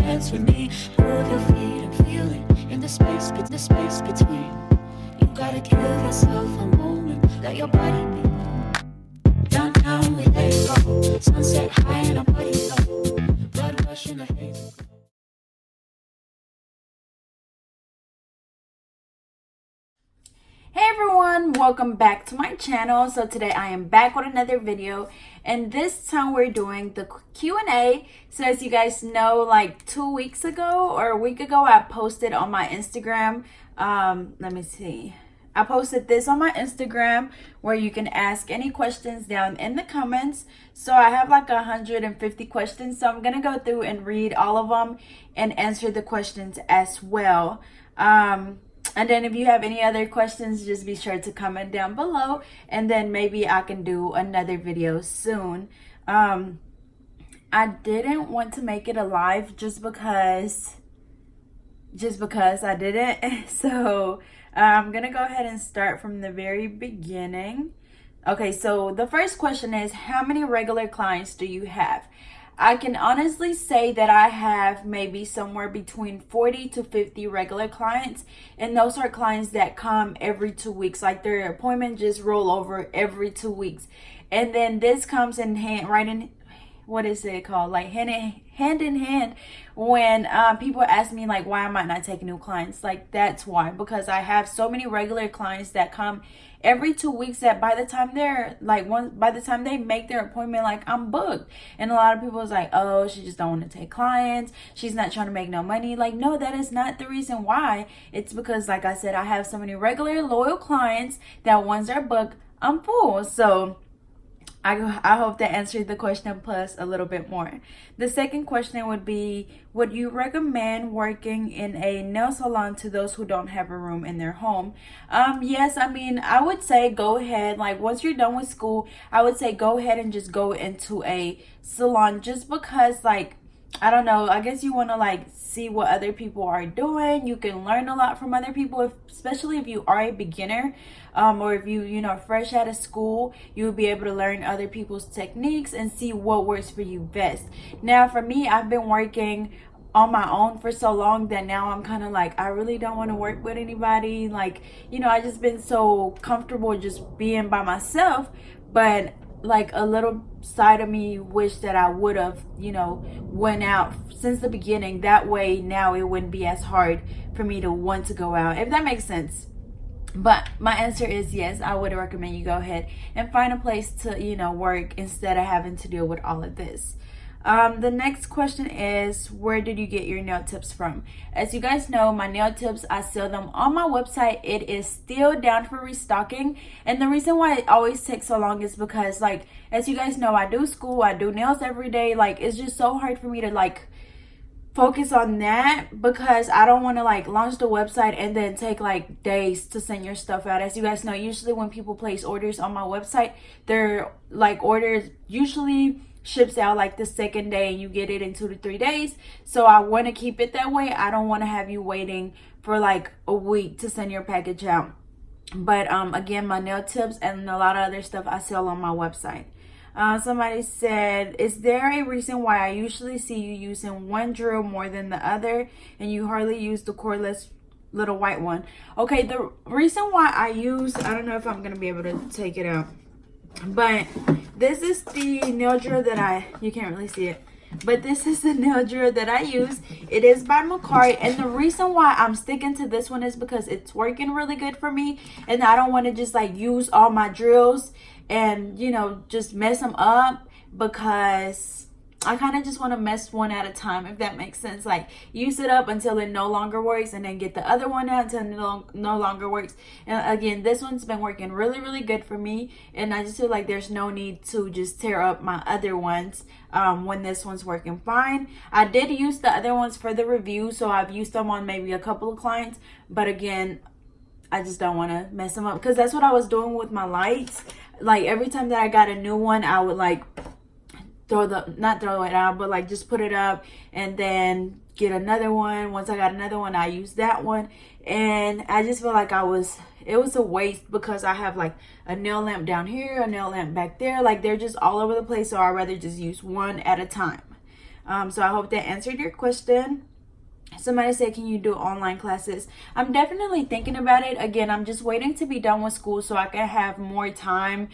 dance with me. Move your feet and feel it in the space between. You gotta give yourself a moment, let your body be. Downtown we let it go, sunset high and our body low, blood rush in the haze. Hey everyone, welcome back to my channel. So today I am back with another video, and this time we're doing the Q&A. So as you guys know, like 2 weeks ago or a week ago, I posted on my Instagram, let me see. I posted this on my Instagram where you can ask any questions down in the comments. So I have like 150 questions. So I'm going to go through and read all of them and answer the questions as well. And then if you have any other questions, just be sure to comment down below. And then maybe I can do another video soon. I didn't want to make it a live just because I didn't. So I'm gonna go ahead and start from the very beginning. Okay, so the first question is, how many regular clients do you have? I can honestly say that I have maybe somewhere between 40 to 50 regular clients, and those are clients that come every 2 weeks, like their appointment just roll over every 2 weeks. And then this comes in hand, right in, what is it called, like hand in hand when people ask me like, why am I not taking new clients? Like, that's why, because I have so many regular clients that come every 2 weeks that by the time they're like by the time they make their appointment, like, I'm booked. And a lot of people is like, oh, she just don't want to take clients, she's not trying to make no money. Like, no, that is not the reason why. It's because, like I said, I have so many regular loyal clients that once they're booked, I'm full. So I hope that answered the question plus a little bit more. The second question would be, would you recommend working in a nail salon to those who don't have a room in their home? Yes, I mean, I would say go ahead. Like, once you're done with school, I would say go ahead and just go into a salon, just because, like, I don't know, I guess you want to like see what other people are doing. You can learn a lot from other people, especially if you are a beginner, or if you know, fresh out of school, you'll be able to learn other people's techniques and see what works for you best. Now for me, I've been working on my own for so long that now I'm kind of like, I really don't want to work with anybody. Like, you know, I just been so comfortable just being by myself. But like, a little side of me wish that I would have, you know, went out since the beginning. That way now it wouldn't be as hard for me to want to go out, if that makes sense. But my answer is yes, I would recommend you go ahead and find a place to, you know, work instead of having to deal with all of this. The next question is, where did you get your nail tips from? As you guys know, my nail tips, I sell them on my website. It is still down for restocking. And the reason why it always takes so long is because, like, as you guys know, I do school, I do nails every day. Like, it's just so hard for me to like focus on that, because I don't want to like launch the website and then take like days to send your stuff out. As you guys know, usually when people place orders on my website, their like orders usually ships out like the second day and you get it in 2 to 3 days. So I want to keep it that way. I don't want to have you waiting for like a week to send your package out. But again, my nail tips and a lot of other stuff I sell on my website. Somebody said, is there a reason why I usually see you using one drill more than the other and you hardly use the cordless little white one? Okay, the reason why I use, I don't know if I'm going to be able to take it out, but this is the nail drill that you can't really see it, but this is the nail drill that I use. It is by Mercari, and the reason why I'm sticking to this one is because it's working really good for me, and I don't want to just like use all my drills and, you know, just mess them up, because I kind of just want to mess one at a time, if that makes sense. Like, use it up until it no longer works, and then get the other one out until it no longer works. And again, this one's been working really, really good for me, and I just feel like there's no need to just tear up my other ones when this one's working fine. I did use the other ones for the review, so I've used them on maybe a couple of clients, but again, I just don't want to mess them up, because that's what I was doing with my lights. Like, every time that I got a new one, I would like not throw it out, but like just put it up and then get another one. Once I got another one, I used that one, and I just feel like it was a waste, because I have like a nail lamp down here, a nail lamp back there, like they're just all over the place. So I'd rather just use one at a time. So I hope that answered your question. Somebody said, can you do online classes? I'm definitely thinking about it. Again, I'm just waiting to be done with school so I can have more time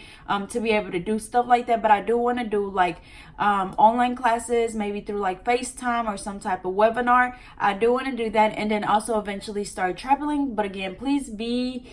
to be able to do stuff like that. But I do want to do like online classes, maybe through like FaceTime or some type of webinar. I do want to do that, and then also eventually start traveling. But again, please be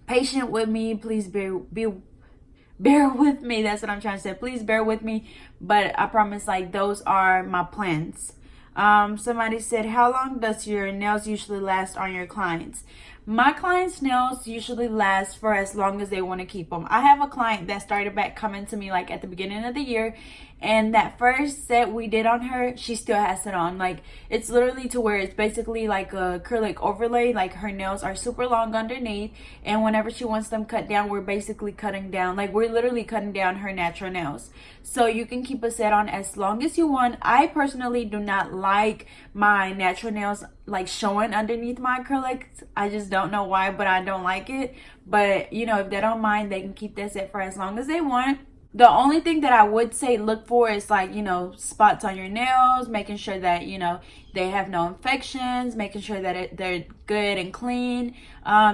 patient with me. Please bear with me. That's what I'm trying to say. Please bear with me. But I promise, like, those are my plans. Somebody said, how long does your nails usually last on your clients? My clients' nails usually last for as long as they want to keep them. I have a client that started back coming to me like at the beginning of the year, and that first set we did on her, she still has it on. Like, it's literally to where it's basically like a acrylic overlay. Like, her nails are super long underneath, and whenever she wants them cut down, we're basically cutting down, like, we're literally cutting down her natural nails. So you can keep a set on as long as you want. I personally do not like my natural nails like showing underneath my acrylics. I just don't know why, but I don't like it. But you know, if they don't mind, they can keep that set for as long as they want. The only thing that I would say look for is, like, you know, spots on your nails, making sure that, you know, they have no infections, making sure that they're good and clean,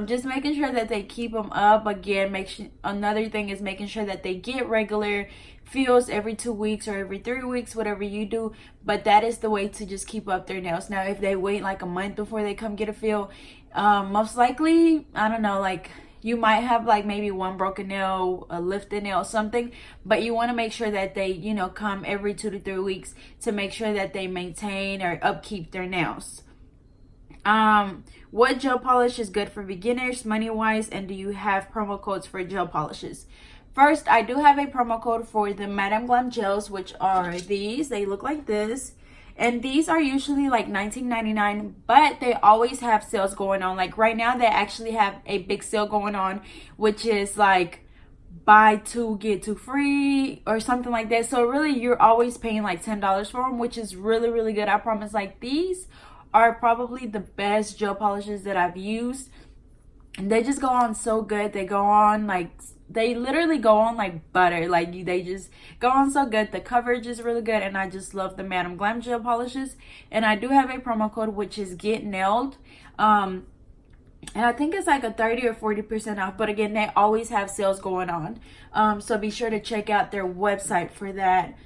just making sure that they keep them up. Again, another thing is making sure that they get regular fills every 2 weeks or every 3 weeks, whatever you do. But that is the way to just keep up their nails. Now, if they wait like a month before they come get a fill, most likely, I don't know, like, you might have like maybe one broken nail, a lifted nail, something, but you want to make sure that they, you know, come every 2 to 3 weeks to make sure that they maintain or upkeep their nails. What gel polish is good for beginners, money wise, and do you have promo codes for gel polishes? First, I do have a promo code for the Madam Glam gels, which are these. They look like this. And these are usually like $19.99, but they always have sales going on. Like right now, they actually have a big sale going on, which is like buy two, get two free or something like that. So really, you're always paying like $10 for them, which is really, really good. I promise. Like, these are probably the best gel polishes that I've used. And they just go on so good. They go on like, they literally go on like butter. Like, they just go on so good. The coverage is really good, and I just love the Madam Glam gel polishes. And I do have a promo code, which is Get Nailed. And I think it's like a 30 or 40% off. But again, they always have sales going on. So be sure to check out their website for that.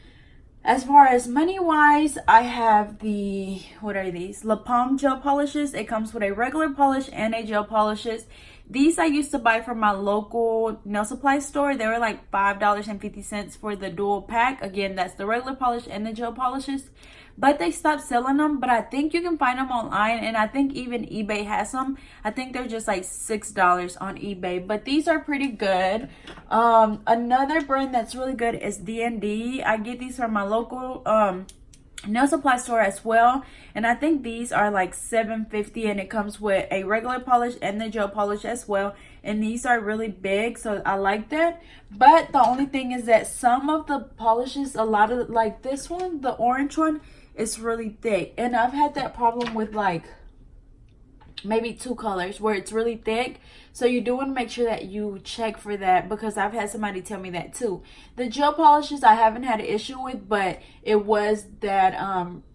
As far as money wise, I have the, what are these? La Pomme gel polishes. It comes with a regular polish and a gel polishes. These I used to buy from my local nail supply store. They were like $5.50 for the dual pack. Again, that's the regular polish and the gel polishes. But they stopped selling them. But I think you can find them online. And I think even eBay has them. I think they're just like $6 on eBay. But these are pretty good. Another brand that's really good is D&D. I get these from my local nail supply store as well, and I think these are like $7.50, and it comes with a regular polish and the gel polish as well, and these are really big, so I like that. But the only thing is that some of the polishes, a lot of, like this one, the orange one, is really thick, and I've had that problem with like maybe 2 colors where it's really thick. So you do want to make sure that you check for that, because I've had somebody tell me that too. The gel polishes I haven't had an issue with, but it was that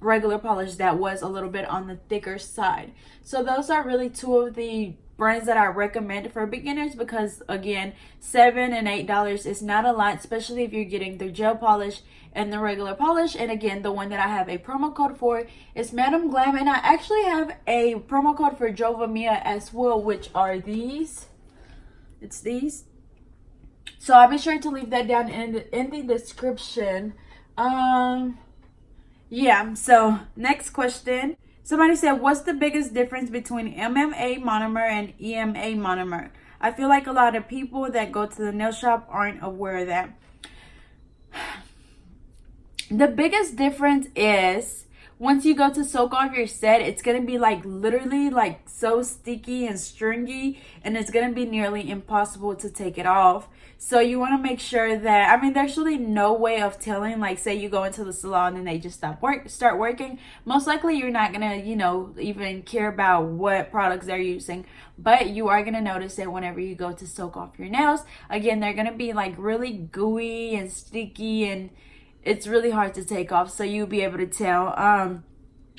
regular polish that was a little bit on the thicker side. So those are really 2 of the brands that I recommend for beginners, because again, $7 and $8 is not a lot, especially if you're getting the gel polish and the regular polish. And again, the one that I have a promo code for is Madam Glam, and I actually have a promo code for Jova Mia as well, which are these. It's these. So I'll be sure to leave that down in the description. Yeah, so next question. Somebody said, what's the biggest difference between MMA monomer and EMA monomer? I feel like a lot of people that go to the nail shop aren't aware of that. The biggest difference is once you go to soak off your set, it's going to be like literally like so sticky and stringy, and it's going to be nearly impossible to take it off. So you want to make sure that, I mean, there's really no way of telling, like say you go into the salon and they just start working. Most likely you're not going to, you know, even care about what products they're using, but you are going to notice that whenever you go to soak off your nails, again, they're going to be like really gooey and sticky, and it's really hard to take off, so you'll be able to tell.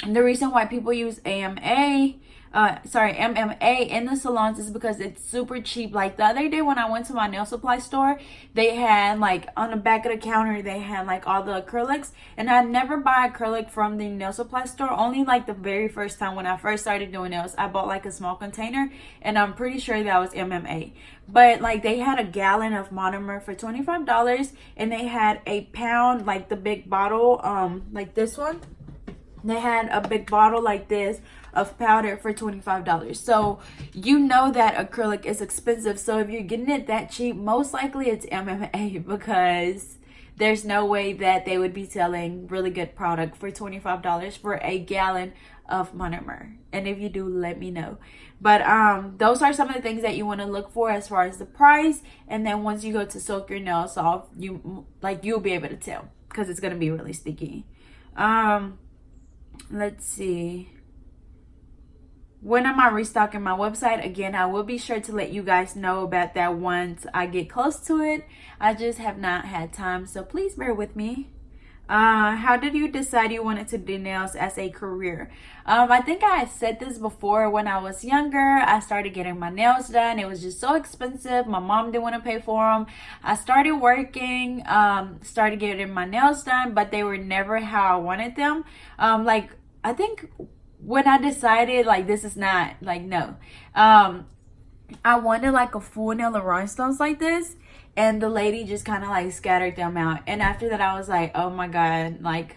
And the reason why people use MMA in the salons is because it's super cheap. Like the other day when I went to my nail supply store, they had like on the back of the counter, they had like all the acrylics, and I never buy acrylic from the nail supply store. Only like the very first time when I first started doing nails, I bought like a small container, and I'm pretty sure that was MMA. But like they had a gallon of monomer for $25, and they had a pound, like the big bottle, like this one. They had a big bottle like this of powder for $25. So you know that acrylic is expensive. So if you're getting it that cheap, most likely it's MMA, because there's no way that they would be selling really good product for $25 for a gallon of monomer. And if you do, let me know. But those are some of the things that you want to look for as far as the price. And then once you go to soak your nails off, you'll be able to tell, because it's gonna be really sticky. Let's see. When am I restocking my website? Again, I will be sure to let you guys know about that once I get close to it. I just have not had time, so please bear with me. How did you decide you wanted to do nails as a career? I think I had said this before. When I was younger, I started getting my nails done. It was just so expensive. My mom didn't want to pay for them. I started working, started getting my nails done, but they were never how I wanted them. Like, I think when I decided, like, this is not, like, no. I wanted, like, a full nail of rhinestones like this. And the lady just kind of like scattered them out. And after that, I was like, oh my God, like,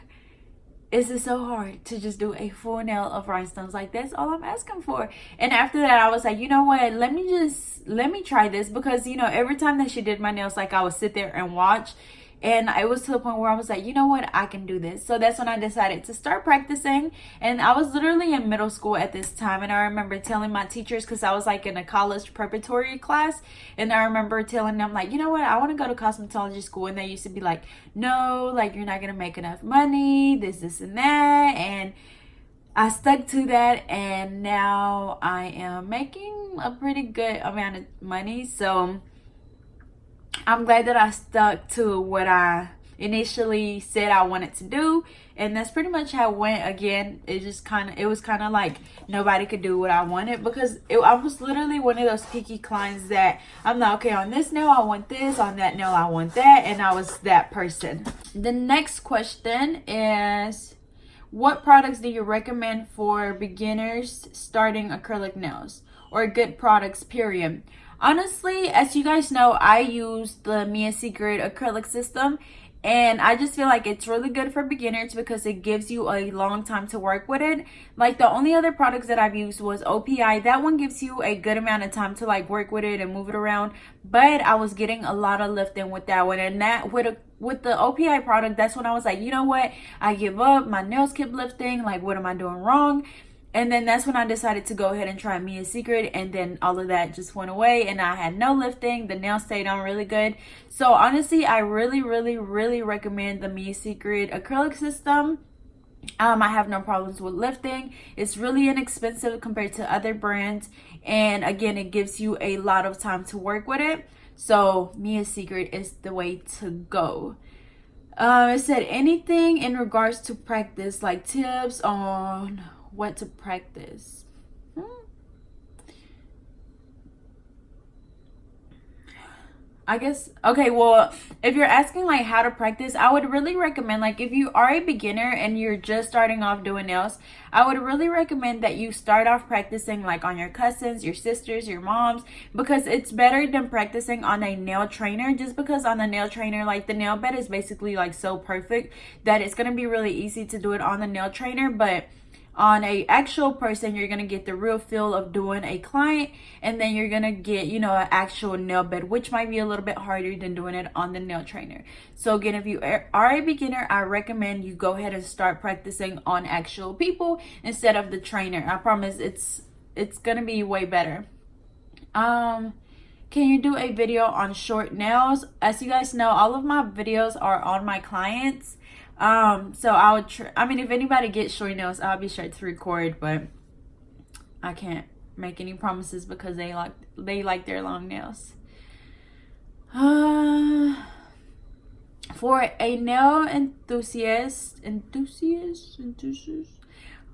is it so hard to just do a full nail of rhinestones? Like, that's all I'm asking for. And after that, I was like, you know what, let me try this. Because, you know, every time that she did my nails, like, I would sit there and watch. And it was to the point where I was like, you know what, I can do this. So that's when I decided to start practicing. And I was literally in middle school at this time. And I remember telling my teachers, because I was like in a college preparatory class. And I remember telling them, like, you know what, I want to go to cosmetology school. And they used to be like, no, like, you're not going to make enough money, this and that. And I stuck to that. And now I am making a pretty good amount of money. So I'm glad that I stuck to what I initially said I wanted to do, and that's pretty much how it went. Again, it was kind of like nobody could do what I wanted, because I was literally one of those picky clients that I'm like, okay, on this nail I want this, on that nail I want that, and I was that person. The next question is, what products do you recommend for beginners starting acrylic nails, or good products, period? Honestly, as you guys know, I use the Mia Secret acrylic system, and I just feel like it's really good for beginners because it gives you a long time to work with it. Like, the only other products that I've used was OPI. That one gives you a good amount of time to like work with it and move it around, but I was getting a lot of lifting with that one. And that with the OPI product, that's when I was like, you know what, I give up. My nails kept lifting. Like, what am I doing wrong? And then that's when I decided to go ahead and try Mia Secret, and then all of that just went away and I had no lifting. The nail stayed on really good. So honestly, I really recommend the Mia Secret acrylic system. I have no problems with lifting. It's really inexpensive compared to other brands, and again, it gives you a lot of time to work with it. So Mia Secret is the way to go. It said anything in regards to practice, like tips on what to practice. I guess, okay, well, if you're asking like how to practice, I would really recommend, like, if you are a beginner and you're just starting off doing nails, I would really recommend that you start off practicing like on your cousins, your sisters, your moms, because it's better than practicing on a nail trainer. Just because on the nail trainer, like, the nail bed is basically like so perfect that it's going to be really easy to do it on the nail trainer. But on a actual person, you're gonna get the real feel of doing a client, and then you're gonna get, you know, an actual nail bed, which might be a little bit harder than doing it on the nail trainer. So again, if you are a beginner, I recommend you go ahead and start practicing on actual people instead of the trainer. I promise it's gonna be way better. Can you do a video on short nails? As you guys know, all of my videos are on my clients. So I would if anybody gets short nails, I'll be sure to record, but I can't make any promises because they like their long nails. For a nail enthusiast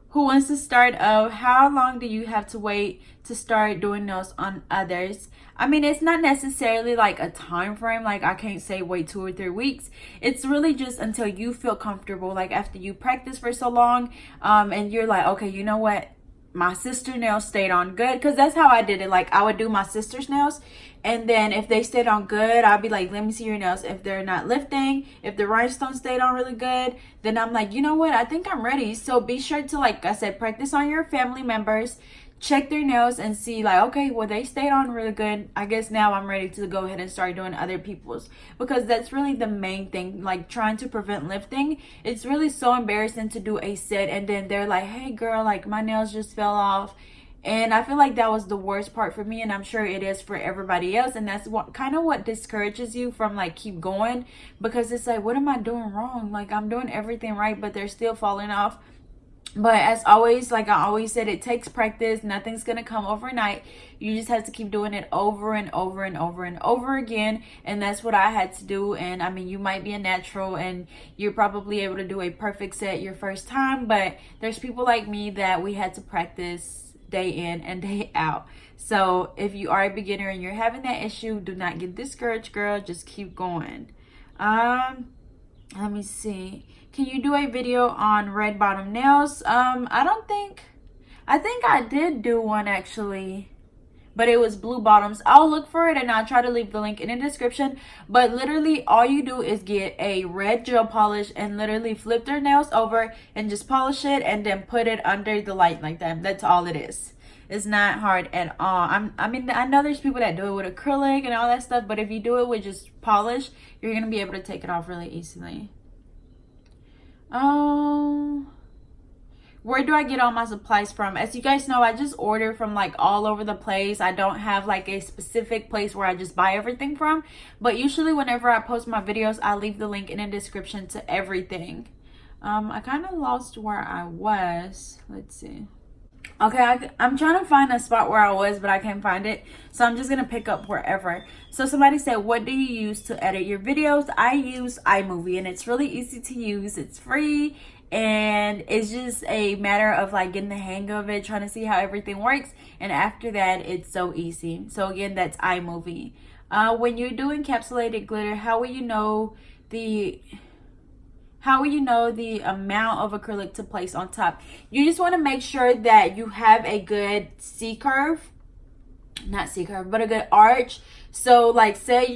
who wants to start out, how long do you have to wait to start doing nails on others? I mean, it's not necessarily like a time frame. Like, I can't say wait 2 or 3 weeks. It's really just until you feel comfortable. Like, after you practice for so long, and you're like, okay, you know what? My sister nails stayed on good, because that's how I did it. Like, I would do my sister's nails, and then if they stayed on good, I'd be like, let me see your nails. If they're not lifting, if the rhinestone stayed on really good, then I'm like, you know what, I think I'm ready. So be sure to, like I said, practice on your family members, check their nails and see, like, okay, well, they stayed on really good. I guess now I'm ready to go ahead and start doing other people's, because that's really the main thing. Like, trying to prevent lifting, it's really so embarrassing to do a set and then they're like, hey girl, like my nails just fell off. And I feel like that was the worst part for me, and I'm sure it is for everybody else. And that's what kind of what discourages you from like keep going, because it's like, what am I doing wrong? Like, I'm doing everything right, but they're still falling off. But as always, like I always said, it takes practice. Nothing's gonna come overnight. You just have to keep doing it over and over and over and over again. And that's what I had to do. And I mean, you might be a natural and you're probably able to do a perfect set your first time, but there's people like me that we had to practice day in and day out. So if you are a beginner and you're having that issue, do not get discouraged, girl. Just keep going. Let me see. Can you do a video on red bottom nails? I think I did do one actually, but it was blue bottoms. I'll look for it and I'll try to leave the link in the description. But literally all you do is get a red gel polish and literally flip their nails over and just polish it and then put it under the light like that. That's all it is. It's not hard at all. I mean, I know there's people that do it with acrylic and all that stuff, but if you do it with just polish, you're gonna be able to take it off really easily. Where do I get all my supplies from? As you guys know, I just order from like all over the place. I don't have like a specific place where I just buy everything from, but usually whenever I post my videos, I leave the link in the description to everything. I kind of lost where I was. Let's see. Okay, I'm trying to find a spot where I was, but I can't find it. So I'm just going to pick up wherever. So somebody said, what do you use to edit your videos? I use iMovie, and it's really easy to use. It's free, and it's just a matter of like getting the hang of it, trying to see how everything works. And after that, it's so easy. So again, that's iMovie. When you do encapsulated glitter, how will you know the amount of acrylic to place on top? You just want to make sure that you have a good but a good arch. So like, say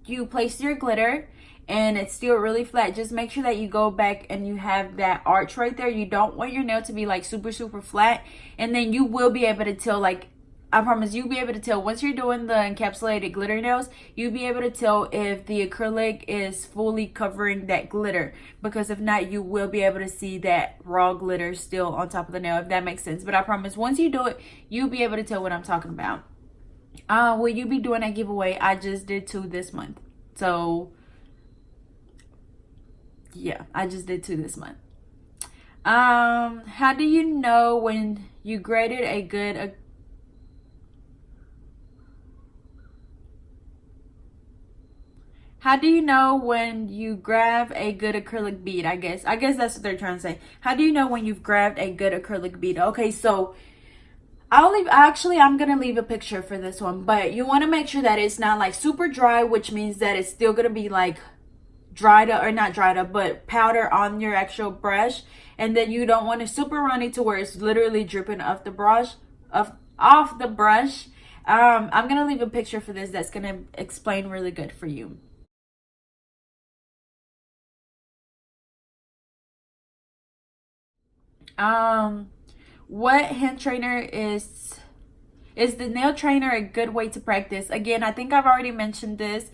you place your glitter and it's still really flat, just make sure that you go back and you have that arch right there. You don't want your nail to be like super flat, and then you will be able to tell, like, I promise you'll be able to tell once you're doing the encapsulated glitter nails, you'll be able to tell if the acrylic is fully covering that glitter, because if not, you will be able to see that raw glitter still on top of the nail, if that makes sense. But I promise once you do it, you'll be able to tell what I'm talking about. Will you be doing a giveaway? I just did 2 this month. So yeah, I just did 2 this month. How do you know when you graded a good How do you know when you grab a good acrylic bead? I guess that's what they're trying to say. How do you know when you've grabbed a good acrylic bead? Okay, so I'm gonna leave a picture for this one, but you want to make sure that it's not like super dry, which means that it's still gonna be like dried up, or not dried up, but powder on your actual brush. And then you don't want it super runny to where it's literally dripping off the brush. I'm gonna leave a picture for this that's gonna explain really good for you. What hand trainer is the nail trainer a good way to practice? Again, I think I've already mentioned this.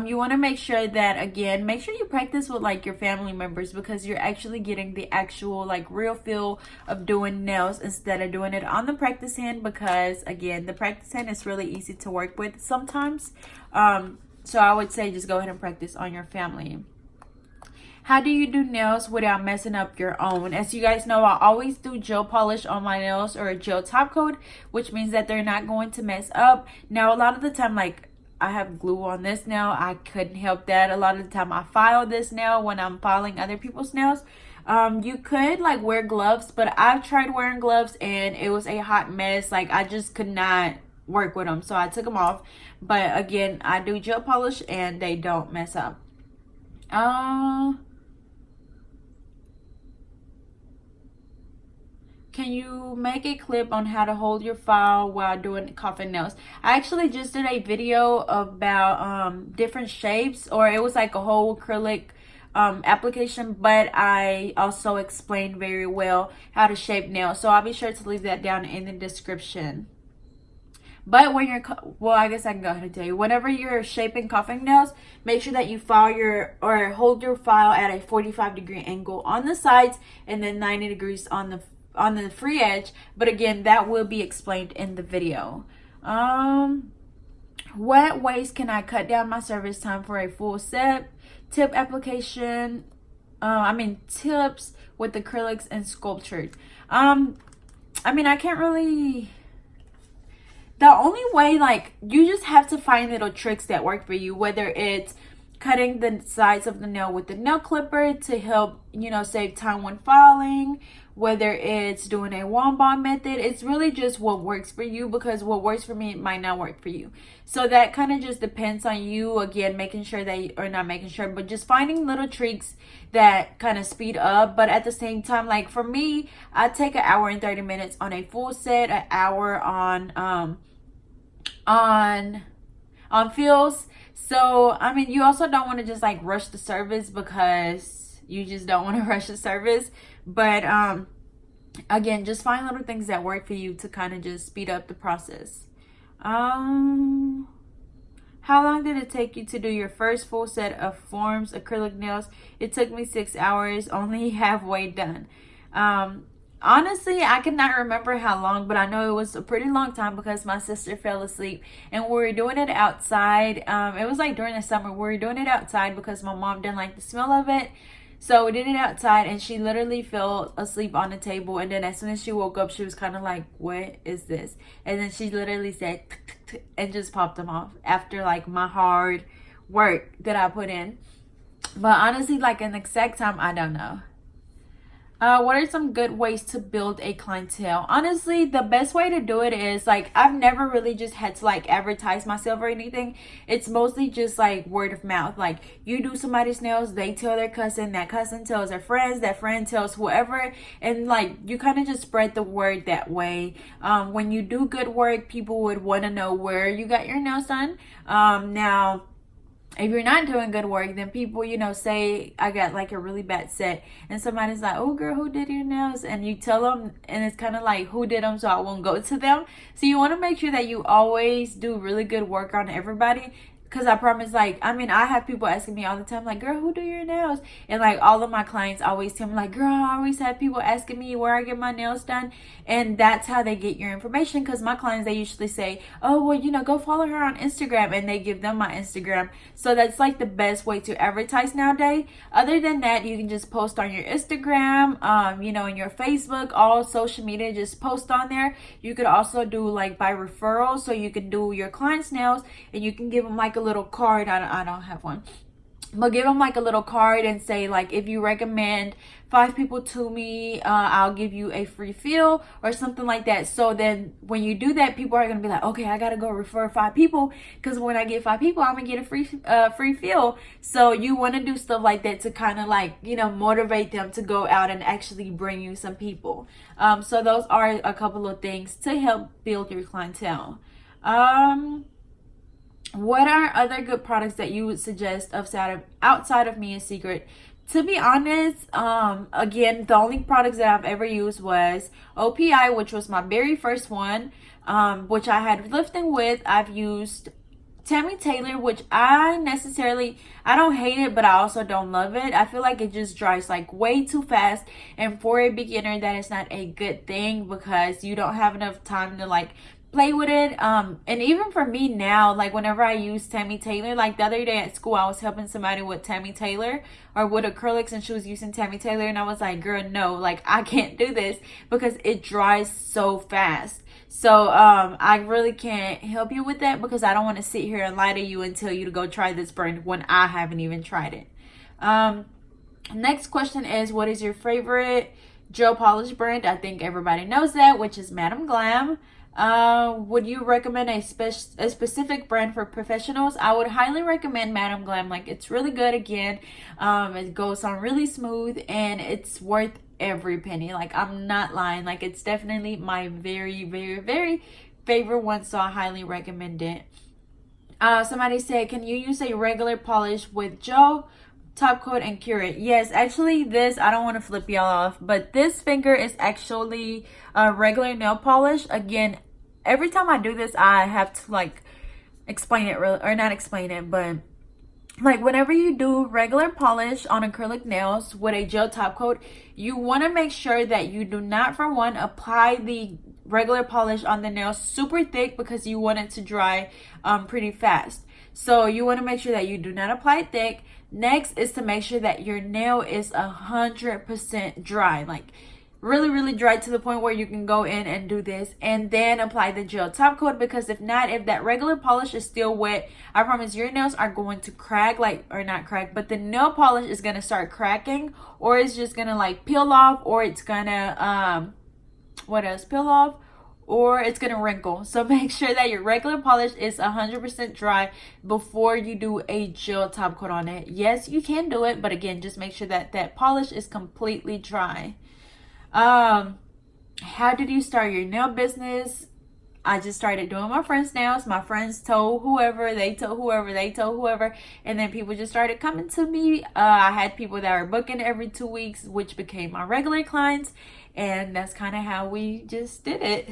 You want to make sure that, again, make sure you practice with like your family members, because you're actually getting the actual like real feel of doing nails instead of doing it on the practice hand, because again, the practice hand is really easy to work with sometimes. So I would say just go ahead and practice on your family. How do you do nails without messing up your own? As you guys know, I always do gel polish on my nails, or a gel top coat, which means that they're not going to mess up. Now, a lot of the time, like, I have glue on this nail. I couldn't help that. A lot of the time I file this nail when I'm filing other people's nails. You could like wear gloves, but I've tried wearing gloves and it was a hot mess. Like I just could not work with them, so I took them off. But again, I do gel polish and they don't mess up. Can you make a clip on how to hold your file while doing coffin nails? I actually just did a video about different shapes, or it was like a whole acrylic application, but I also explained very well how to shape nails, so I'll be sure to leave that down in the description. But when you're, well, I guess I can go ahead and tell you, whenever you're shaping coffin nails, make sure that you file or hold your file at a 45-degree angle on the sides and then 90 degrees on the free edge. But again, that will be explained in the video. What ways can I cut down my service time for a full set? Tip application, tips with acrylics and sculptured. I can't really, the only way, like, you just have to find little tricks that work for you, whether it's cutting the sides of the nail with the nail clipper to help, save time when filing, whether it's doing a wand bond method. It's really just what works for you, because what works for me might not work for you. So that kind of just depends on you, again, making sure that, or not making sure, but just finding little tricks that kind of speed up. But at the same time, like for me, I take an hour and 30 minutes on a full set, an hour on fills. So, you also don't want to just like rush the service, because you just don't want to rush the service. But again, just find little things that work for you to kind of just speed up the process. How long did it take you to do your first full set of Forms acrylic nails? It took me 6 hours, only halfway done. Honestly, I cannot remember how long, but I know it was a pretty long time because my sister fell asleep and we were doing it outside. It was like during the summer. We were doing it outside because my mom didn't like the smell of it. So we did it outside and she literally fell asleep on the table. And then as soon as she woke up, she was kind of like, what is this? And then she literally said, and just popped them off after like my hard work that I put in. But honestly, like an exact time, I don't know. What are some good ways to build a clientele? Honestly, the best way to do it is like, I've never really just had to like advertise myself or anything. It's mostly just like word of mouth. Like you do somebody's nails, they tell their cousin, that cousin tells their friends, that friend tells whoever, and like you kind of just spread the word that way. When you do good work, people would want to know where you got your nails done. Now, if you're not doing good work, then people, say I got like a really bad set and somebody's like, oh girl, who did your nails? And you tell them, and it's kind of like, who did them, so I won't go to them. So you want to make sure that you always do really good work on everybody. Because I promise, like, I have people asking me all the time, like, girl, who do your nails? And, like, all of my clients always tell me, like, girl, I always have people asking me where I get my nails done. And that's how they get your information. Because my clients, they usually say, oh, well, go follow her on Instagram. And they give them my Instagram. So that's, like, the best way to advertise nowadays. Other than that, you can just post on your Instagram, in your Facebook, all social media, just post on there. You could also do, like, by referral. So you can do your clients' nails and you can give them, like, a little card. I don't have one, but give them like a little card and say like, if you recommend 5 people to me, I'll give you a free fill or something like that. So then when you do that, people are gonna be like, okay, I gotta go refer 5 people, because when I get 5 people, I'm gonna get a free fill. So you want to do stuff like that to kind of like, motivate them to go out and actually bring you some people. So those are a couple of things to help build your clientele. What are other good products that you would suggest outside of Mia's Secret? To be honest, again, the only products that I've ever used was OPI, which was my very first one, which I had lifting with. I've used Tammy Taylor, which I don't hate it, but I also don't love it. I feel like it just dries like way too fast, and for a beginner, that is not a good thing, because you don't have enough time to like play with it. And even for me now, like whenever I use Tammy Taylor, like the other day at school, I was helping somebody with Tammy Taylor or with acrylics, and she was using Tammy Taylor, and I was like, girl, no, like I can't do this because it dries so fast. So I really can't help you with that because I don't want to sit here and lie to you and tell you to go try this brand when I haven't even tried it. Next question is, what is your favorite gel polish brand? I think everybody knows that, which is Madam Glam. Would you recommend a specific brand for professionals? I would highly recommend Madam Glam. Like, it's really good. Again, it goes on really smooth and it's worth every penny. Like, I'm not lying. Like, it's definitely my very, very, very favorite one, so I highly recommend it. Somebody said, can you use a regular polish with gel, top coat, and cure it? Yes, actually this, I don't want to flip y'all off, but this finger is actually a regular nail polish. Again, every time I do this, I have to like explain it, or not explain it, but like whenever you do regular polish on acrylic nails with a gel top coat, you want to make sure that you do not, for one, apply the regular polish on the nail super thick because you want it to dry pretty fast. So you want to make sure that you do not apply it thick. Next is to make sure that your nail is 100% dry, like really, really dry to the point where you can go in and do this and then apply the gel top coat, because if not, if that regular polish is still wet, I promise your nails are going to crack, like, or not crack, but the nail polish is going to start cracking, or it's just going to like peel off, or it's going to peel off, or it's gonna wrinkle. So make sure that your regular polish is 100% dry before you do a gel top coat on it. Yes, you can do it, but again, just make sure that that polish is completely dry. How did you start your nail business? I just started doing my friends' nails. My friends told whoever, they told whoever, they told whoever, and then people just started coming to me. I had people that were booking every 2 weeks, which became my regular clients, and that's kind of how we just did it.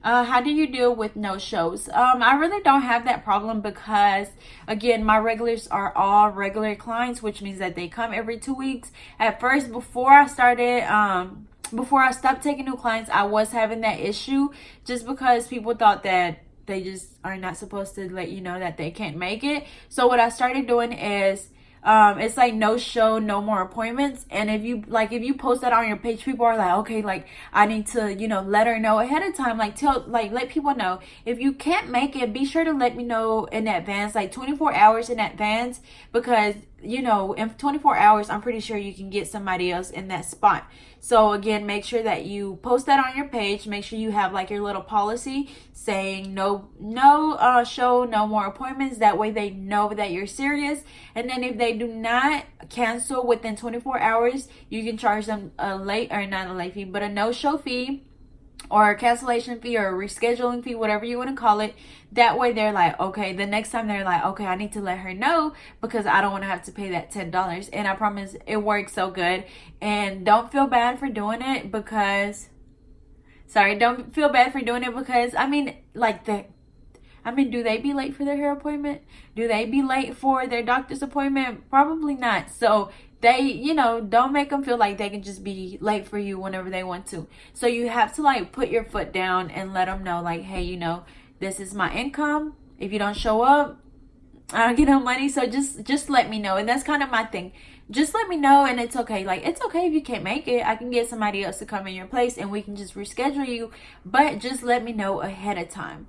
How do you deal with no shows? I really don't have that problem because, again, my regulars are all regular clients, which means that they come every 2 weeks. At first, before I stopped taking new clients, I was having that issue just because people thought that they just are not supposed to let you know that they can't make it. So what I started doing is, it's like no show, no more appointments. And if you post that on your page, people are like, okay, like I need to, let her know ahead of time, let people know. If you can't make it, be sure to let me know in advance, like 24 hours in advance, because in 24 hours, I'm pretty sure you can get somebody else in that spot. So again, make sure that you post that on your page. Make sure you have like your little policy saying no show, no more appointments. That way they know that you're serious. And then if they do not cancel within 24 hours, you can charge them a no-show fee, or a cancellation fee, or a rescheduling fee, whatever you want to call it. That way they're like, okay, the next time they're like, okay, I need to let her know because I don't want to have to pay that $10. And I promise it works so good. And don't feel bad for doing it because, I mean, do they be late for their hair appointment? Do they be late for their doctor's appointment? Probably not. So they, don't make them feel like they can just be late for you whenever they want to. So you have to like put your foot down and let them know like, hey, this is my income. If you don't show up, I don't get no money. So just let me know. And that's kind of my thing. Just let me know, and it's okay. Like, it's okay if you can't make it. I can get somebody else to come in your place and we can just reschedule you. But just let me know ahead of time.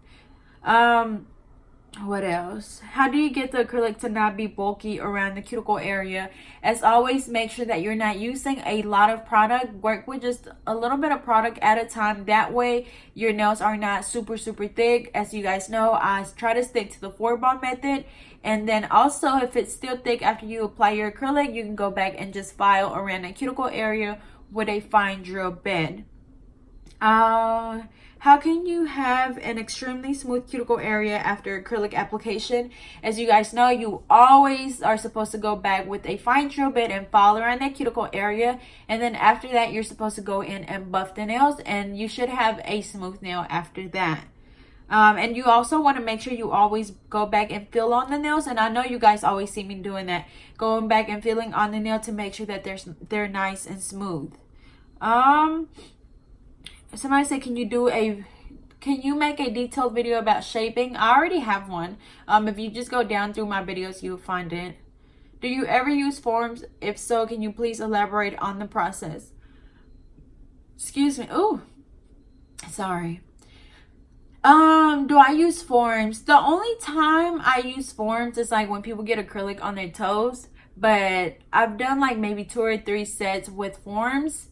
What else? How do you get the acrylic to not be bulky around the cuticle area? As always, make sure that you're not using a lot of product. Work with just a little bit of product at a time. That way your nails are not super, super thick. As you guys know, I try to stick to the 4-bar method. And then also, if it's still thick after you apply your acrylic, you can go back and just file around the cuticle area with a fine drill bit. How can you have an extremely smooth cuticle area after acrylic application? As you guys know, you always are supposed to go back with a fine drill bit and file around that cuticle area. And then after that, you're supposed to go in and buff the nails, and you should have a smooth nail after that. And you also want to make sure you always go back and fill on the nails. And I know you guys always see me doing that, going back and filling on the nail to make sure that they're nice and smooth. Somebody said, can can you make a detailed video about shaping? I already have one. If you just go down through my videos, you'll find it. Do you ever use forms? If so, can you please elaborate on the process? Excuse me. Oh, sorry. Do I use forms? The only time I use forms is like when people get acrylic on their toes. But I've done like maybe 2 or 3 sets with forms.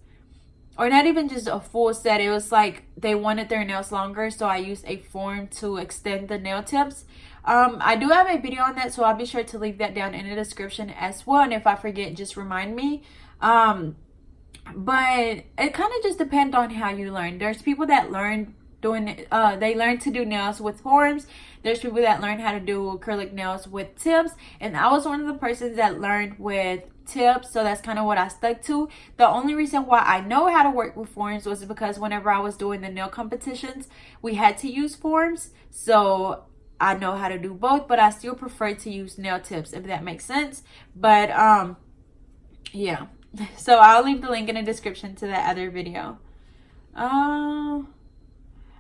Or not even just a full set. It was like they wanted their nails longer, so I used a form to extend the nail tips. I do have a video on that, so I'll be sure to leave that down in the description as well. And if I forget, just remind me. But it kind of just depends on how you learn. There's people that learn they learn to do nails with forms. There's people that learn how to do acrylic nails with tips, and I was one of the persons that learned with tips, so that's kind of what I stuck to. The only reason why I know how to work with forms was because whenever I was doing the nail competitions, we had to use forms, so I know how to do both, but I still prefer to use nail tips, if that makes sense. But yeah, so I'll leave the link in the description to that other video.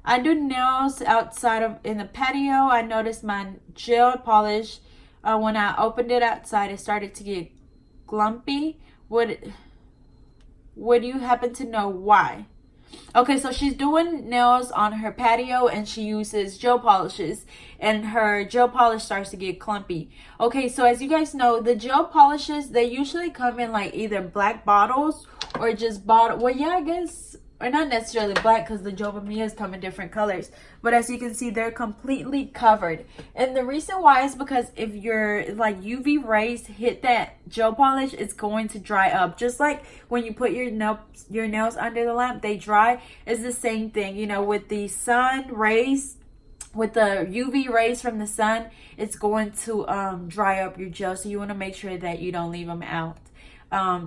I do nails outside of in the patio. I noticed my gel polish when I opened it outside, it started to get glumpy. Would you happen to know why? Okay, so she's doing nails on her patio and she uses gel polishes, and her gel polish starts to get clumpy. Okay, so as you guys know, the gel polishes, they usually come in like either black bottles or just bottle. Well, yeah, I guess, or not necessarily black, because the Jova Mias come in different colors. But as you can see, they're completely covered. And the reason why is because if your like UV rays hit that gel polish, it's going to dry up. Just like when you put your nails under the lamp, they dry. It's the same thing, you know, with the sun rays, with the UV rays from the sun, it's going to dry up your gel. So you want to make sure that you don't leave them out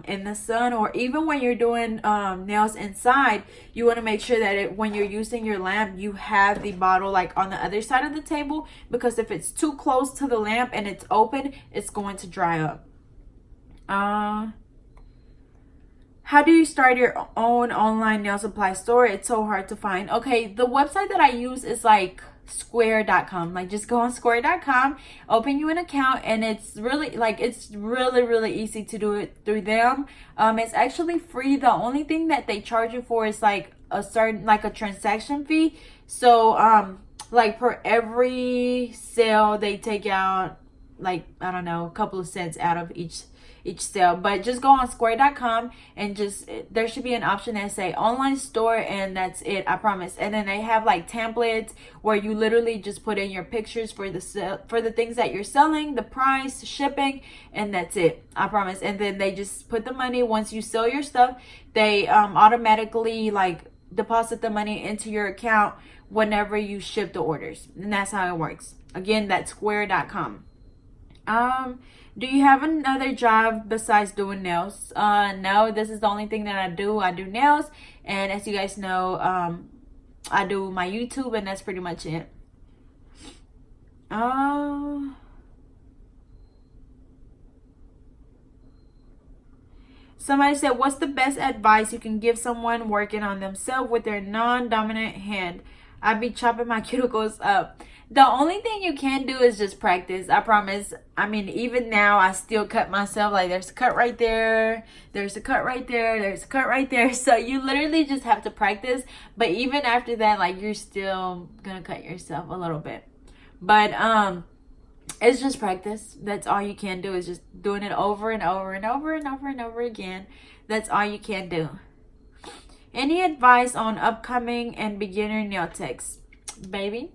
in the sun, or even when you're doing nails inside, you want to make sure that when you're using your lamp, you have the bottle like on the other side of the table, because if it's too close to the lamp and it's open, it's going to dry up. How do you start your own online nail supply store? It's so hard to find. Okay, the website that I use is like square.com. Like, just go on square.com, open you an account, and it's really easy to do it through them. It's actually free. The only thing that they charge you for is like a certain, like a transaction fee. So like per every sale they take out, like, I don't know, a couple of cents out of each sale. But just go on square.com and just, there should be an option that say online store, and that's it, I promise. And then they have like templates where you literally just put in your pictures for the things that you're selling, the price, shipping, and that's it, I promise. And then they just put the money, once you sell your stuff, they automatically like deposit the money into your account whenever you ship the orders. And that's how it works. Again, that's square.com. Do you have another job besides doing nails? No, this is the only thing that I do. I do nails, and as you guys know, I do my YouTube, and that's pretty much it. Somebody said, what's the best advice you can give someone working on themselves with their non-dominant hand? I'd be chopping my cuticles up. The only thing you can do is just practice, I promise. I mean, even now, I still cut myself. Like, there's a cut right there, there's a cut right there, there's a cut right there. So you literally just have to practice. But even after that, like, you're still gonna cut yourself a little bit. But it's just practice. That's all you can do, is just doing it over and over and over and over and over again. That's all you can do. Any advice on upcoming and beginner nail techs? Baby,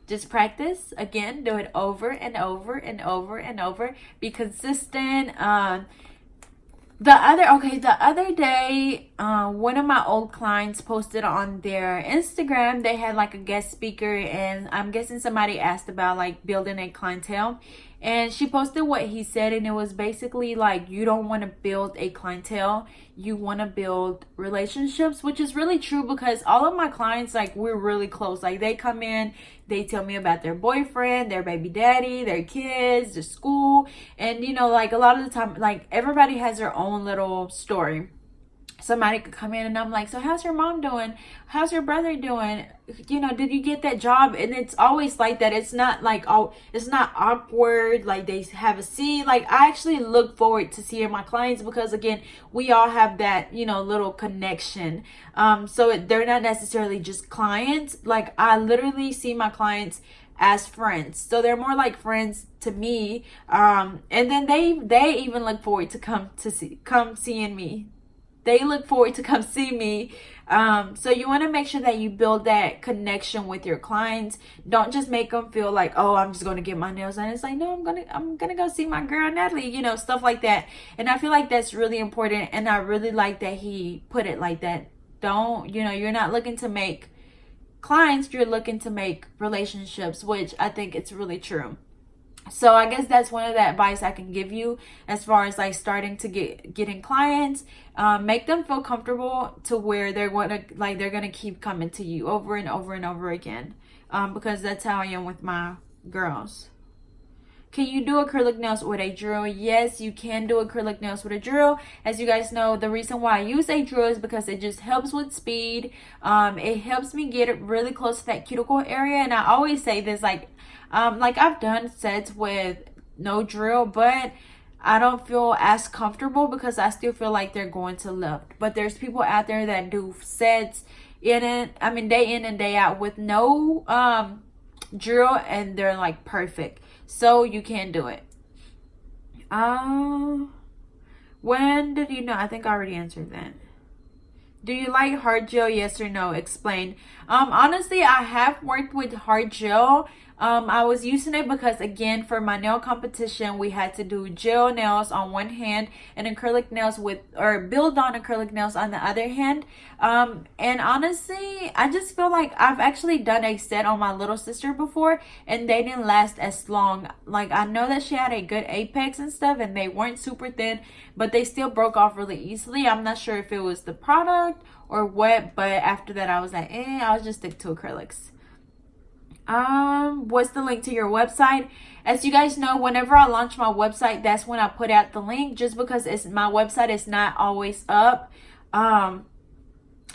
just practice. Again, do it over and over and over and over. Be consistent. The other day, one of my old clients posted on their Instagram. They had like a guest speaker, and I'm guessing somebody asked about like building a clientele. And she posted what he said, and it was basically like, you don't want to build a clientele, you want to build relationships, which is really true, because all of my clients, like, we're really close. Like, they come in, they tell me about their boyfriend, their baby daddy, their kids, their school, and, you know, like, a lot of the time, like, everybody has their own little story. somebody could come in and I'm like, so how's your mom doing? How's your brother doing? You know, did you get that job? And it's always like that. It's not like, oh, it's not awkward. Like they have a seat. Like I actually look forward to seeing my clients because again, we all have that, you know, little connection. So they're not necessarily just clients. Like I literally see my clients as friends, so they're more like friends to me. And then they even look forward to come seeing me. They look forward to come see me. So you want to make sure that you build that connection with your clients. Don't just make them feel like, oh, I'm just going to get my nails done. It's like, no, I'm gonna go see my girl Natalie, you know, stuff like that. And I feel like that's really important, and I really like that he put it like that. Don't, you know, you're not looking to make clients, you're looking to make relationships, which I think it's really true. So I guess that's one of the advice I can give you as far as like starting to getting clients. Make them feel comfortable to where they're gonna keep coming to you over and over and over again. Because that's how I am with my girls. Can you do acrylic nails with a drill? Yes, you can do acrylic nails with a drill. As you guys know, the reason why I use a drill is because it just helps with speed. It helps me get it really close to that cuticle area. And I always say this, like I've done sets with no drill, but I don't feel as comfortable because I still feel like they're going to lift. But there's people out there that do sets day in and day out with no drill, and they're like perfect. So you can do it. When did you know? I think I already answered that. Do you like hard gel? Yes or no? Explain. Honestly, I have worked with hard gel. I was using it because again, for my nail competition, we had to do gel nails on one hand and acrylic nails build on acrylic nails on the other hand. And honestly, I just feel like I've actually done a set on my little sister before and they didn't last as long. Like I know that she had a good apex and stuff and they weren't super thin, but they still broke off really easily. I'm not sure if it was the product or what, but after that I was like, I'll just stick to acrylics. What's the link to your website? As you guys know, whenever I launch my website, that's when I put out the link, just because my website is not always up.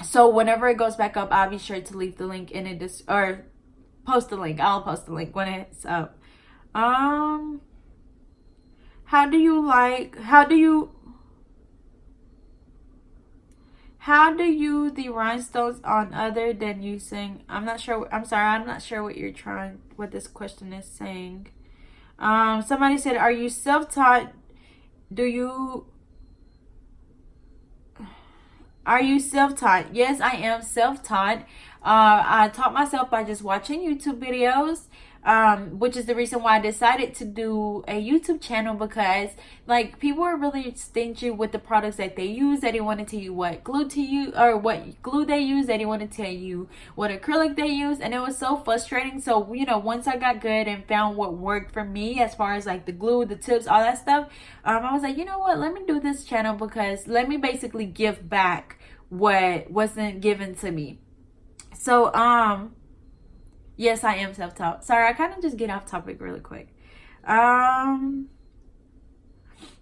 So whenever it goes back up, I'll be sure to leave the link in it, or post the link. I'll post the link when it's up. How do you the rhinestones on other than using? I'm not sure what this question is saying. Somebody said, are you self-taught? Are you self-taught? Yes, I am self-taught. I taught myself by just watching YouTube videos. Which is the reason why I decided to do a YouTube channel, because like people are really stingy with the products that they use. They didn't want to tell you what glue to use or what glue they use. They didn't want to tell you what acrylic they use, and it was so frustrating. So you know, once I got good and found what worked for me as far as like the glue, the tips, all that stuff, I was like, you know what, let me do this channel because let me basically give back what wasn't given to me. So yes, I am self-taught. Sorry, I kind of just get off topic really quick.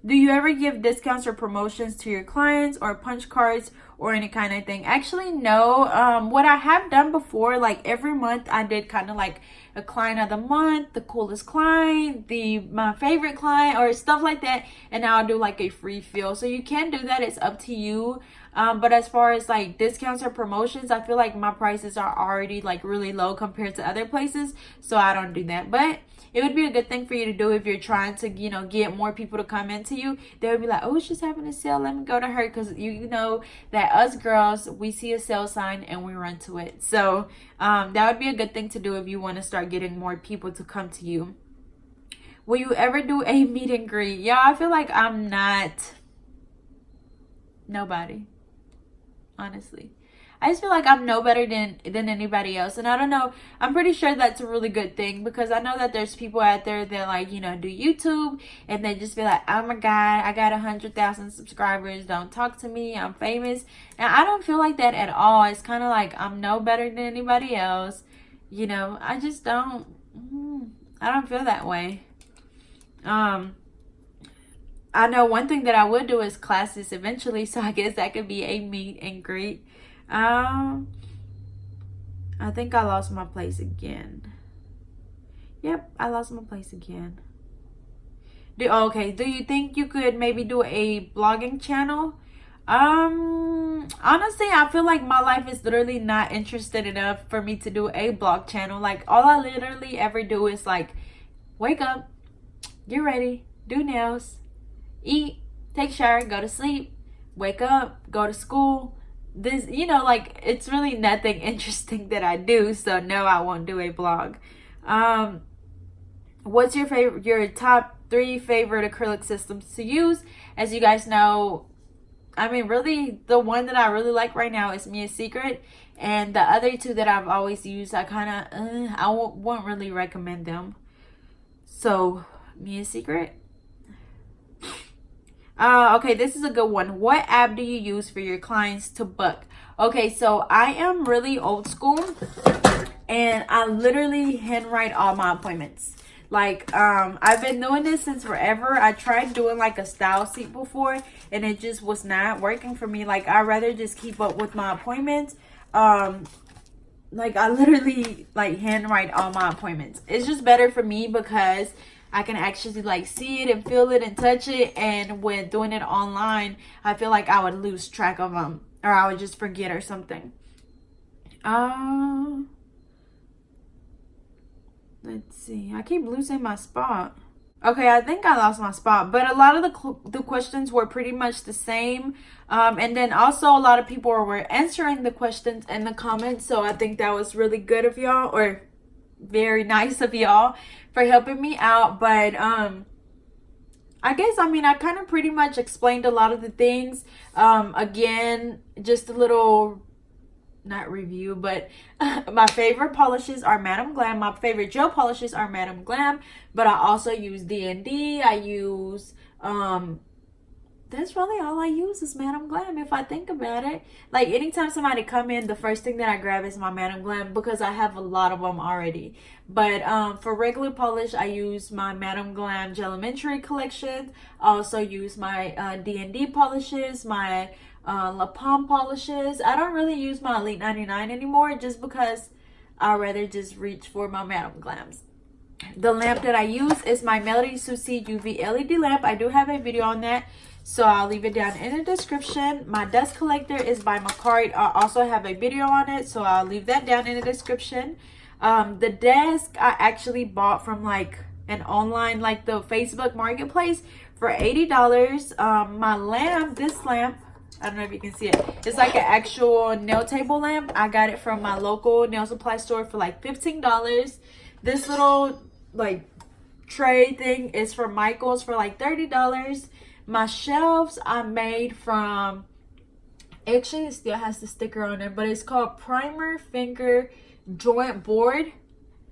Do you ever give discounts or promotions to your clients or punch cards or any kind of thing? Actually, no. What I have done before, like every month I did kind of like a client of the month, the coolest client, my favorite client, or stuff like that. And now I'll do like a free fill. So you can do that. It's up to you. But as far as like discounts or promotions, I feel like my prices are already like really low compared to other places. So I don't do that. But it would be a good thing for you to do if you're trying to, you know, get more people to come into you. They would be like, oh, she's having a sale. Let me go to her. Because you know that us girls, we see a sale sign and we run to it. So that would be a good thing to do if you want to start getting more people to come to you. Will you ever do a meet and greet? Yeah, I feel like I'm not nobody. Honestly, I just feel like I'm no better than anybody else. And I don't know, I'm pretty sure that's a really good thing, because I know that there's people out there that like, you know, do YouTube and they just feel like, oh my god, I got 100,000 subscribers, don't talk to me, I'm famous. And I don't feel like that at all. It's kind of like I'm no better than anybody else, you know. I just don't feel that way. I know one thing that I would do is classes eventually, so I guess that could be a meet and greet. I think I lost my place again. Yep, I lost my place again. Okay, do you think you could maybe do a blogging channel? Honestly, I feel like my life is literally not interested enough for me to do a blog channel. Like, all I literally ever do is like wake up, get ready, do nails, eat, take a shower, go to sleep, wake up, go to school. This, like, it's really nothing interesting that I do. So no, I won't do a blog. What's your top 3 favorite acrylic systems to use? As you guys know, I mean, really, the one that I really like right now is Mia Secret, and the other 2 that I've always used, I won't really recommend them. So, Mia Secret. Okay, this is a good one. What app do you use for your clients to book? Okay, so I am really old school, and I literally handwrite all my appointments. Like, I've been doing this since forever. I tried doing like a style sheet before, and it just was not working for me. Like, I'd rather just keep up with my appointments. Like, I literally like handwrite all my appointments. It's just better for me because I can actually like see it and feel it and touch it. And when doing it online, I feel like I would lose track of them, or I would just forget or something. Let's see. I keep losing my spot. Okay, I think I lost my spot, but a lot of the questions were pretty much the same. And then also a lot of people were answering the questions in the comments, so I think that was really good of y'all, or very nice of y'all for helping me out. But I guess, I mean, I kind of pretty much explained a lot of the things. Again, just a little, not review, but my favorite polishes are Madam Glam. My favorite gel polishes are Madam Glam, but I also use D&D. I use that's really all I use is Madam Glam, if I think about it. Like, anytime somebody come in, the first thing that I grab is my Madam Glam because I have a lot of them already. But for regular polish, I use my Madam Glam Gelementary collection. I also use my D&D polishes, my La Pomme polishes. I don't really use my Elite 99 anymore just because I'd rather just reach for my Madam Glams. The lamp that I use is my Melody Susie UV LED lamp. I do have a video on that, so I'll leave it down in the description. My dust collector is by Macquarie. I also have a video on it, so I'll leave that down in the description. The desk I actually bought from like an online, like the Facebook Marketplace, for $80. My lamp, this lamp, I don't know if you can see it. It's like an actual nail table lamp. I got it from my local nail supply store for like $15. This little like tray thing is from Michael's for like $30. My shelves I made from, actually it still has the sticker on it, but it's called Primer Finger Joint Board.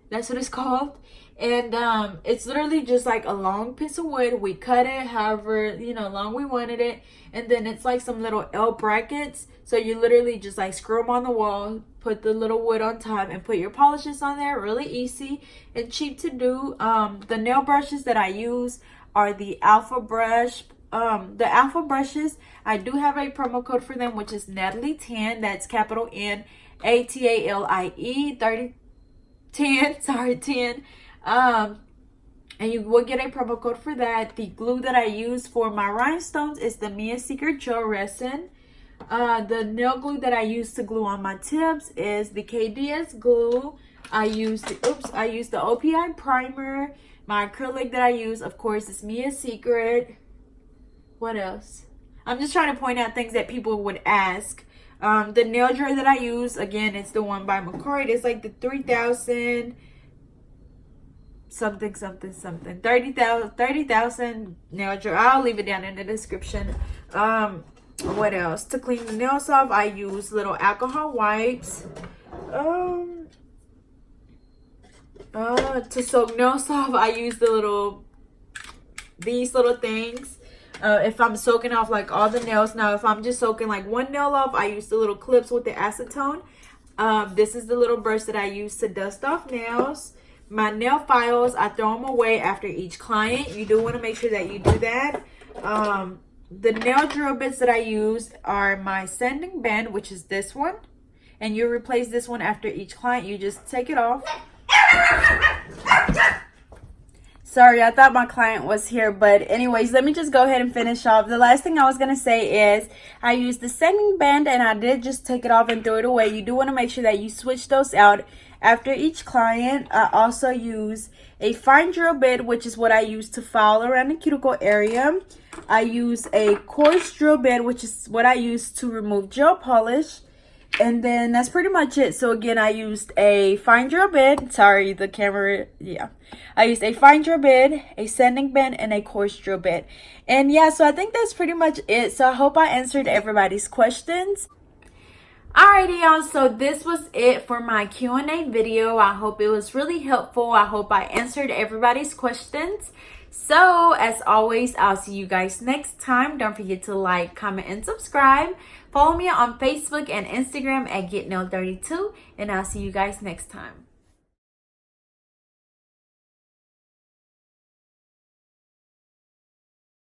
That's what it's called. And it's literally just like a long piece of wood. We cut it however long we wanted it, and then it's like some little L brackets, so you literally just like screw them on the wall, put the little wood on top, and put your polishes on there. Really easy and cheap to do. The nail brushes that I use are the Alpha brush. The Alpha brushes, I do have a promo code for them, which is Natalie10. That's capital NATALIE 10. And you will get a promo code for that. The glue that I use for my rhinestones is the Mia Secret Gel Resin. The nail glue that I use to glue on my tips is the KDS glue. I use the OPI primer. My acrylic that I use, of course, is Mia Secret. What else? I'm just trying to point out things that people would ask. The nail jar that I use, again, it's the one by Macquarie. It's like the 30,000 something 30,000 nail jar. I'll leave it down in the description. What else? To clean the nails off, I use little alcohol wipes. To soak nails off, I use these little things. If I'm soaking off like all the nails. Now, if I'm just soaking like one nail off, I use the little clips with the acetone. This is the little brush that I use to dust off nails. My nail files, I throw them away after each client. You do want to make sure that you do that. The nail drill bits that I use are my sanding band, which is this one. And you replace this one after each client. You just take it off. Sorry, I thought my client was here, but anyways, let me just go ahead and finish off. The last thing I was going to say is I used the sanding band and I did just take it off and throw it away. You do want to make sure that you switch those out after each client. I also use a fine drill bit, which is what I use to file around the cuticle area. I use a coarse drill bit, which is what I use to remove gel polish. And then that's pretty much it. So again, I used a fine drill bit. Sorry, the camera. Yeah. I used a fine drill bit, a sanding band, and a coarse drill bit. And yeah, so I think that's pretty much it. So I hope I answered everybody's questions. Alrighty, y'all. So this was it for my Q&A video. I hope it was really helpful. I hope I answered everybody's questions. So as always, I'll see you guys next time. Don't forget to like, comment, and subscribe. Follow me on Facebook and Instagram at GetNailed32, and I'll see you guys next time.